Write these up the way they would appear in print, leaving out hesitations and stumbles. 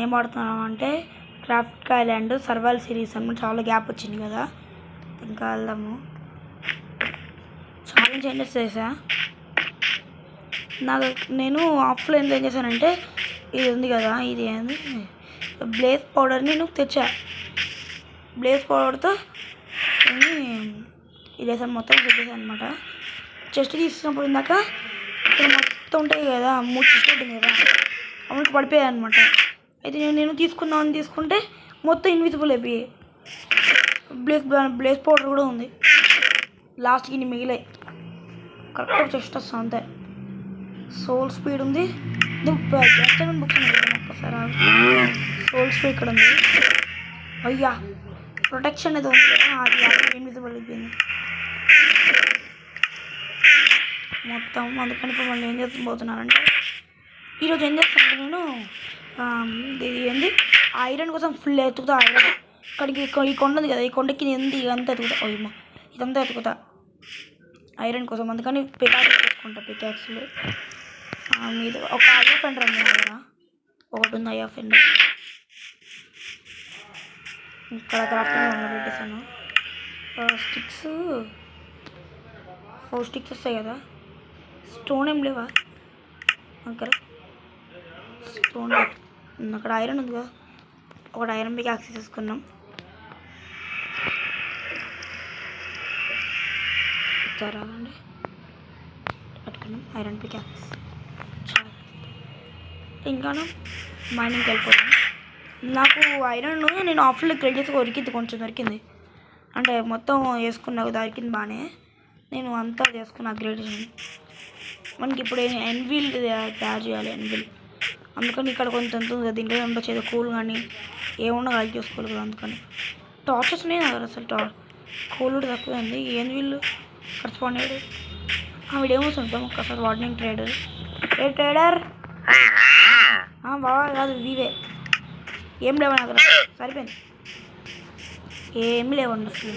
ఏం ఆడుతున్నాం అంటే క్రాఫ్ట్ ఐలాండ్ సర్వైవల్ సిరీస్ అని చాలా గ్యాప్ వచ్చింది కదా, ఇంకా వెళ్దాము. చాలా చేంజెస్ చేసా. నేను ఆఫ్లైన్లో ఏం చేశానంటే ఇది ఉంది కదా, ఇది ఏంది బ్లేజ్ పౌడర్ నేను తెచ్చా. బ్లేజ్ పౌడర్తో ఇది వేసాను, మొత్తం పెట్టేసాను అనమాట. చెస్ట్ తీసినప్పుడు ఇందాక ఇక్కడ మొత్తం ఉంటాయి కదా, 3 చెస్ట్ ఉంటుంది కదా, అమౌంట్ పడిపోయాయి అనమాట. అయితే నేను తీసుకుంటే మొత్తం ఇన్విజిబుల్ అయిపోయాయి. బ్లేజ్ పౌడర్ కూడా ఉంది, లాస్ట్కి ఇన్ని మిగిలాయి. కరెక్ట్గా చెస్ట్ వస్తుంది అంతే. సోల్ స్పీడ్ ఉంది, బుక్స్ ఒక్కసారి సోల్ స్పీడ్ ఇక్కడ ఉంది. అయ్యా ప్రొటెక్షన్ అయితే ఉంది కదా, అది ఇన్విజిబుల్ అయిపోయింది మొత్తం. అందుకని ఇప్పుడు మళ్ళీ ఏం చేస్తుపోతున్నానంటే ఈరోజు ఏం చేస్తాను నేను, ఇది ఏంది ఐరన్ కోసం ఫుల్ ఎత్తుకుతా. ఐరన్ ఇక్కడికి ఈ కొండ ఉంది కదా, ఈ కొండకి ఇదంతా ఎత్తుకుతా. ఓయమ్మా ఇదంతా ఎత్తుకుతా ఐరన్ కోసం. అందుకని పికాక్స్ చేసుకుంటా. పికాక్స్లు మీద ఒక ఐఆర్ ఫెండర్ ఉంది కదా, ఒకటి ఉంది ఐఆర్ ఫెండర్. ఇక్కడ క్రాఫ్టింగ్ పెట్టేసాను. స్టిక్స్ 4 స్టిక్స్ వస్తాయి కదా. స్టోన్ ఏం లేవా అక్కడ? స్టోన్ అక్కడ ఐరన్ ఉంది కదా, ఒకటి ఐరన్ పిక్ యాక్సెస్ చేసుకున్నాం. రాదండి పట్టుకున్నాం ఐరన్ పిక్ యాక్సెస్. ఇంకాను మైనింగ్కి వెళ్ళిపోతాం. నాకు ఐరన్ నేను ఆఫ్లో క్రెడిట్ చేసి కొంచెం దొరికింది, అంటే మొత్తం వేసుకున్నా దొరికింది బాగానే. నేను అంతా చేసుకున్నా గ్రేడేషన్. మనకి ఇప్పుడు ఎన్విల్ తయారు చేయాలి, ఎన్విల్. అందుకని ఇక్కడ కొంచెం దీంట్లో ఉండొచ్చు, ఏదో కూల్ కానీ ఏమున్నా కలిసి చేసుకోవాలి కదా. అందుకని టార్చెస్ ఉన్నాయి కదా అసలు. కూల్ కూడా తక్కువైంది. ఎన్విల్ కరెస్పాండెడ్ వీడేమొస్తుంటాం ఒక్కసారి. Warning trader. ఏ ట్రేడర్ బాగా కాదు, వీవే ఏం లేవన్నా కదా, సరిపోయింది. ఏమి లేవండి అసలు.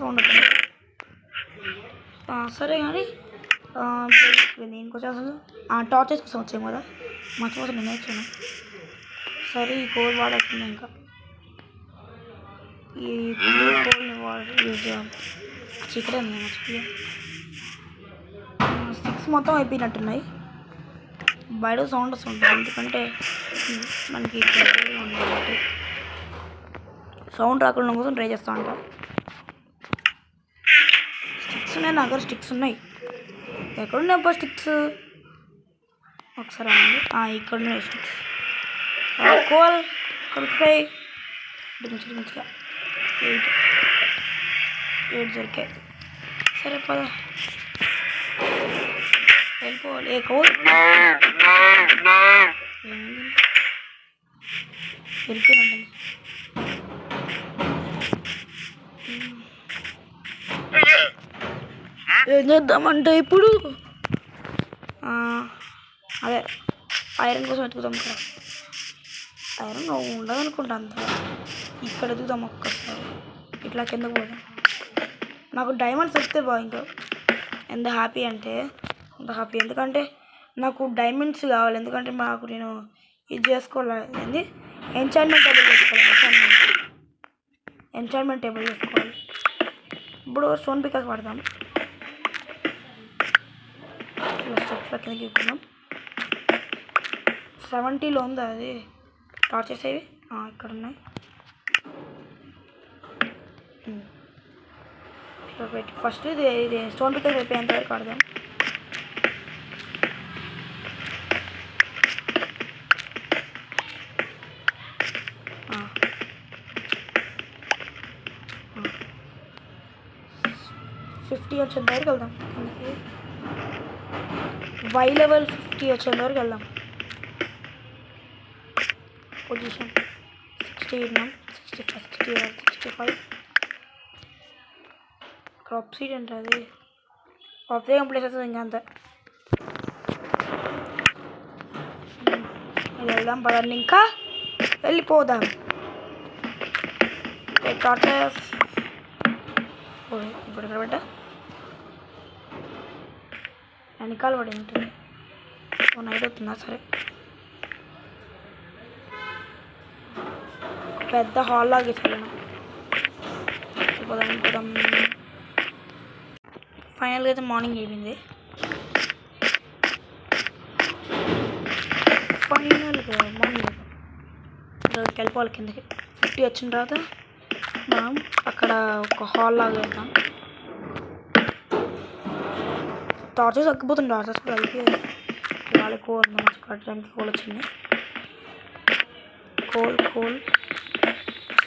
సౌండ్ సరే కానీ దేనికోసం అసలు టార్చెస్ కోసం వచ్చాం కదా, మర్చిపోతుంది నేను వచ్చాను. సరే ఈ కోల్ వాడుతుంది, ఇంకా ఈ కోల్ని యూజ్ చేయాలి. చికెన్ ఉంది మర్చిపోయా. 6 మొత్తం అయిపోయినట్టున్నాయి. బయట సౌండ్ వస్తుంటుంది, ఎందుకంటే మనకి సౌండ్ రాకుండా కోసం ట్రై చేస్తూ ఉంటా. స్టిక్స్ ఉన్నాయి, నా దగ్గర స్టిక్స్ ఉన్నాయి. ఎక్కడున్నాయి అబ్బా స్టిక్స్? ఒకసారి ఇక్కడ ఉన్నాయి స్టిక్స్. కోల్ కలిపిపోయి మంచిగా 8 దొరికాయి. సరే పద వెళ్ళిపోవాలి. ఏ కోల్ వెళ్ళిపోయినండి. ఏం చేద్దామంటే ఇప్పుడు అదే ఐరన్ కోసం వెతుకుతాం. ఇక్కడ ఐరన్ ఉండదనుకుంటా అంత. ఇక్కడ ఎదుగుదాం ఒక్కసారి, ఇట్లా కిందకు పోదాం. నాకు డైమండ్స్ వస్తే బాగా, ఇంకా ఎంత హ్యాపీ అంటే అంత హ్యాపీ. ఎందుకంటే నాకు డైమండ్స్ కావాలి, ఎందుకంటే నాకు నేను ఇది చేసుకోవాలి, ఎంచాన్మెంట్ టేబుల్ చేసుకోవాలి. ఎంచాన్మెంట్ టేబుల్ చేసుకోవాలి. ఇప్పుడు స్టోన్ పికాస్ వాడతాం. స్టెప్స్ కిందకి ఎక్కున్నాం. 70లో ఉందా అది టార్చెస్ ఏవి? ఇక్కడ ఉన్నాయి. ఫస్ట్ ఇది స్టోన్ పికాస్ అయిపోయేంత వరకు ఆడదాం. $50 వచ్చేంత వరకు వెళ్దాం. వై లెవెల్ 50 వచ్చేంత వరకు వెళ్దాం. పొజిషన్ 60 ఉన్నాం. 65 క్రాప్ సీడ్ అంటే అది ప్రత్యేకం ప్లేస్ వస్తుంది. ఇంకా అంతే వెళ్దాం పదండి, ఇంకా వెళ్ళిపోదాం. టార్చెస్ ఓకే ఇప్పుడు ఇక్కడ పెట్ట వెనకాల పడి ఉంటుంది. ఓ నైట్ అవుతుందా? సరే పెద్ద హాల్ లాగా వెళ్ళాను. పోదాం. ఫైనల్గా అయితే మార్నింగ్ అయిపోయింది. ఫైనల్గా మార్నింగ్ ఇక్కడికి వెళ్ళిపోవాలి కిందకి. 50 వచ్చిన తర్వాత మనం అక్కడ ఒక హాల్ లాగా వెళ్తాం. టార్చెస్ తగ్గిపోతుంది. టార్చెస్ కూడా అయిపోయాయి. ఇవాళ కోల్ మన టైంకి కోల్ వచ్చింది. కోల్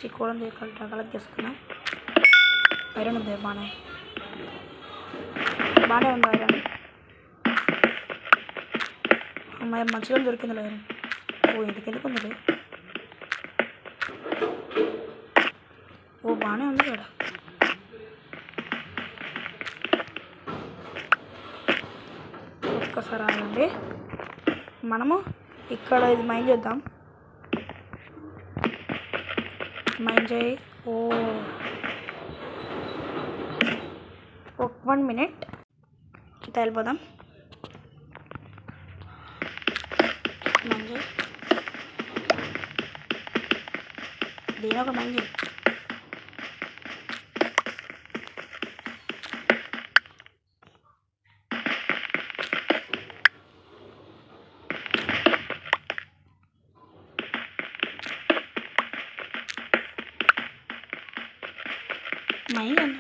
ఈ కోల్ అంతా కలెక్ట్ చేసుకున్నాం. ఐరన్ ఉంది బాగానే ఉంది ఐరన్. అమ్మాయి మంచిగా దొరికింది ఐరన్. ఓ ఎందుకు ఉంది? ఓ బాగానే ఉంది ఇక్కడ. ఒక్కసారి ఆగండి, మనము ఇక్కడ ఇది మైండ్ చేద్దాం. మైండ్ చేయి. ఓ 1 minute వెళ్ళిపోదాం. మైండ్ చేయి. దీని ఒక మైండ్ చేయి. మైండ్ అన్న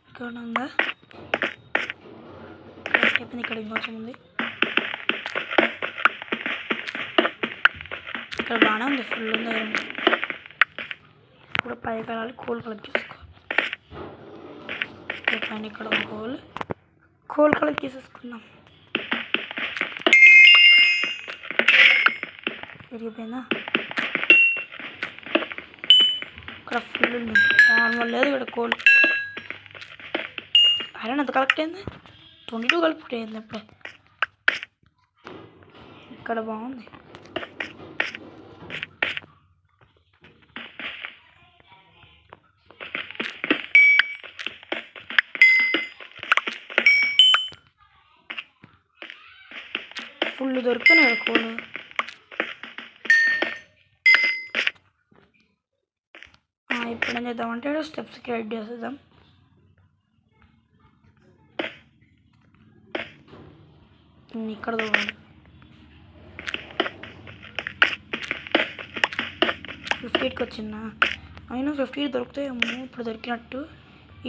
ఇక్కడ ఉందా? చెప్పింది ఇక్కడ ఇంకొంచెం ఉంది. ఇక్కడ బాగానే ఉంది, ఫుల్ ఉంది. ఇప్పుడు పైకి వెళ్ళాలి. కోల్ కలెక్ట్ చేసుకో. పైన ఇక్కడ కోల్ కలెక్ట్ చేసేసుకున్నాం. విరిగిపోయిందా? ఇక్కడ ఫుల్ ఉంది. నార్మల్ లేదు ఇక్కడ కోల్. ఐరన్ ఎంత కలెక్ట్ అయింది? 22 కలుపుట్ అయింది అప్పుడే. ఇక్కడ బాగుంది. ఫుల్ దొరుకుతున్నాయి కోలు. ఇప్పుడు ఏం చేద్దామంటే స్టెప్స్కి రైడ్ చేసేద్దాం. ఇక్కడ దూరాలి. 58కి వచ్చిందా? అయినా 58 దొరుకుతాయేమో. ఇప్పుడు దొరికినట్టు.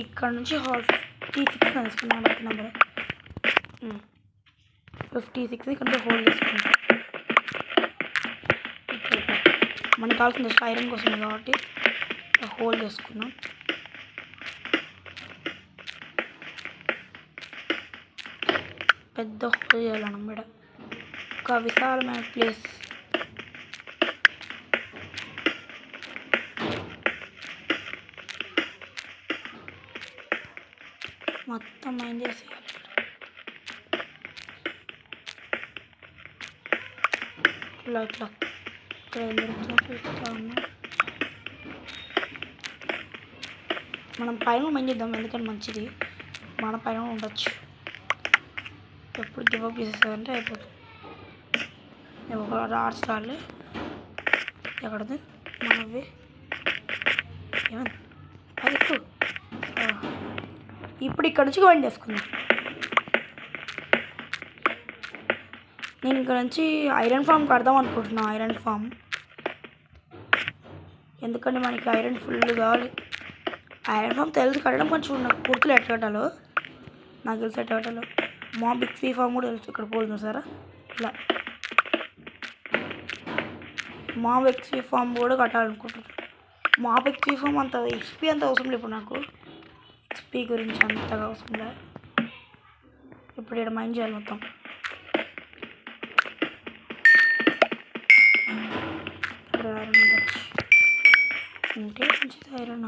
ఇక్కడ నుంచి హాల్ 56 తీసుకున్నాను. బట్టి నెంబర్ 56 ఇక్కడ హోల్డ్ చేసుకున్నాం. మనకు కావాల్సిన జస్ట్ ఐరన్ కోసం కాబట్టి హోల్డ్ చేసుకున్నాం. పెద్ద హోల్ చేయాలన్నమాట. ఒక విశాలమైన ప్లేస్. మొత్తం ఏం చేసేయాలి. ఇట్లా ఇక్కడ చూస్తా ఉన్నా. మనం పైన మైండ్ చేద్దాం, ఎందుకంటే మంచిది. మన పైన ఉండొచ్చు. ఎప్పుడు గివప్ చేసేసారంటే అయిపోతుంది. ఒక ఆర్ట్స్ రాలే ఎక్కడది మనవి ఏమైంది? అది ఎక్కువ. ఇప్పుడు ఇక్కడ నుంచి వైండ్ చేసుకుందాం. నేను ఇక్కడ నుంచి ఐరన్ ఫామ్ కడదాం అనుకుంటున్నాను. ఐరన్ ఫామ్ ఎందుకంటే మనకి ఐరన్ ఫుల్ కావాలి. ఐరన్ ఫామ్ తెలుసు కట్టడం, కొంచెం నాకు పూర్తిలో ఎట్ట కట్టాలో నాకు తెలుసు. ఎట్ట కట్టాలో మాబ్ ఎక్స్పీ ఫామ్ కూడా తెలుసు. ఇక్కడ పోతుంది సారా. ఇలా మాబ్ ఎక్స్పీ ఫామ్ కూడా కట్టాలనుకుంటున్నాను. మాబ్ ఎక్స్పీ ఫామ్ అంత ఎక్స్పీ అంత అవసరం లేదు. ఇప్పుడు నాకు ఎక్స్పీ గురించి అంతగా అవసరం లేదు. ఇప్పుడు ఇక్కడ మైండ్ చేయాలి మొత్తం. ఇక్కడ ఐరన్ ఉండొచ్చు ఉంటే మంచిది. ఐరన్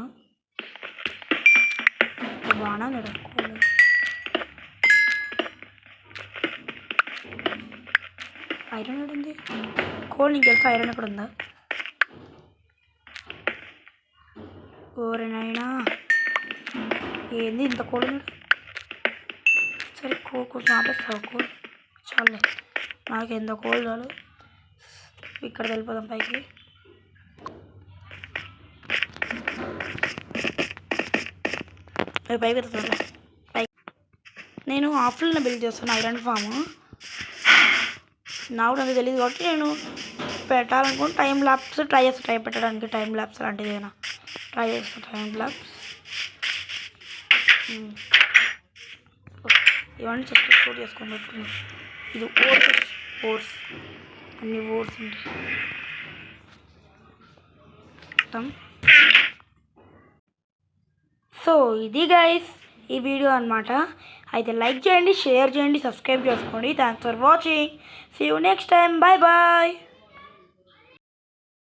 బాగానే నడుకోలేదు. ఐరన్ ఎక్కడ ఉంది? కోల్ నీకు తెలుసా ఐరన్ ఎక్కడ ఉందా? ఓరేనైనా ఏంది ఇంత కోల్ ఉంది? సరే కొంచెం ఆపేస్తావు కోల్ చాలే, నాకు ఎంత కోల్ చాలు. ఇక్కడ వెళ్ళిపోదాం పైకి. పైకి వెళ్తాను. పైకి నేను ఆఫ్లైన్ బిల్డ్ చేస్తాను ఐరన్ ఫామ్. నాకు కూడా అంత తెలియదు కాబట్టి నేను పెట్టాలనుకుంటే టైం ల్యాప్స్ ట్రై చేస్తాను. పెట్టడానికి టైం ల్యాప్స్ లాంటిది ఏదైనా ట్రై చేస్తాను. టైం ల్యాప్స్ ఇవన్నీ చెప్తే స్టోర్ చేసుకొని పెట్టుకుని. ఇది ఓర్స్ అన్ని ఓర్స్ ఉంటాయి. సో ఇది గైస్ ఈ వీడియో అనమాట. అయితే లైక్ చేయండి, షేర్ చేయండి, సబ్స్క్రైబ్ చేసుకోండి. Thanks for watching. See you next time. Bye bye.